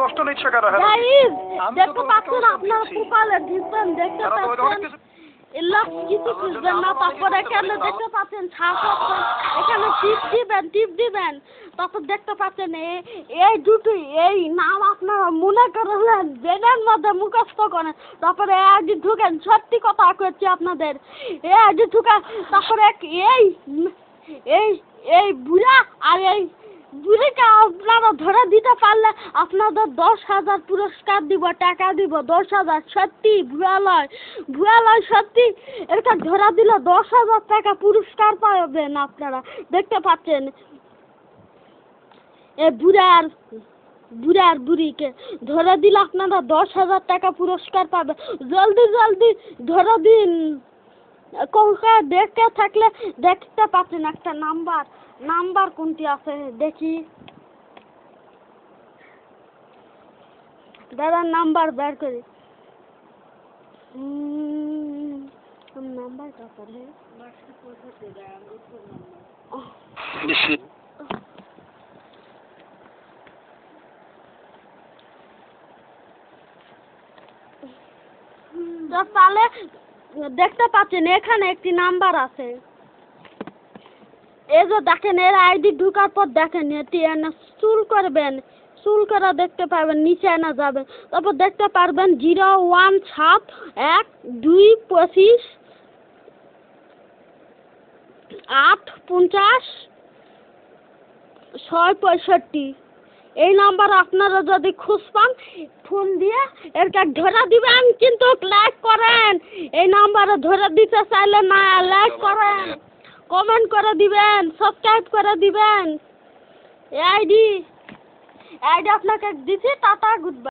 কষ্ট নিচ্ছে কারা? দেখতে পাচ্ছেন আপনারা কুকালে দিবেন, দেখতে পাচ্ছেন এলাক কিছু খুঁজবেন না। তারপরে এখানে দেখতে পাচ্ছেন এখানে টিপ দিবেন তারপর দেখতে পাচ্ছেন এই দুটোই এই নাম আপনারা মনে করলেন ব্রেনের মধ্যে মুখস্থ করেন। তারপরে এই ঢুকেন, সত্যি কথা করছি আপনাদের, এই ঢুকেন। তারপরে এই বুড়া আর এই বুড়িকে আপনারা ধরে দিতে পারলে আপনাদের 10,000 পুরস্কার দিব, টাকা দিব 10,000। সত্যি ভুয়া লয় সত্যি। এটা ধরা দিলে 10,000 টাকা পুরস্কার পাবেন আপনারা। দেখতে পাচ্ছেন এই বুড়ার বুড়িকে ধরে দিলে আপনারা 10,000 টাকা পুরস্কার পাবেন। জলদি ধরে দিন। দেখতে থাকলে দেখতে পাচ্ছেন একটা নাম্বার কোনটি আছে দেখি, দাদার নাম্বার বের করি। নাম্বারটা করে তাহলে দেখতে পাচ্ছেন এখানে একটি নাম্বার আছে। এই যে দেখেন এর আইডি ঢোকার পর দেখেন এটি চুল করবেন, চুল করা দেখতে পারবেন, নিচে এনে যাবেন। তারপর দেখতে পারবেন 01725855665। এই নাম্বার আপনারা যদি খুঁজ পান ফোন দিয়ে এরকে ধরে দিবেন, কিন্তু লাইক করেন। এই নাম্বারে ধরে দিতে চাইলে না, লাইক করেন, কমেন্ট করে দিবেন, সাবস্ক্রাইব করে দিবেন। আইডি আপনাকে দিচ্ছি। Tata, good bye.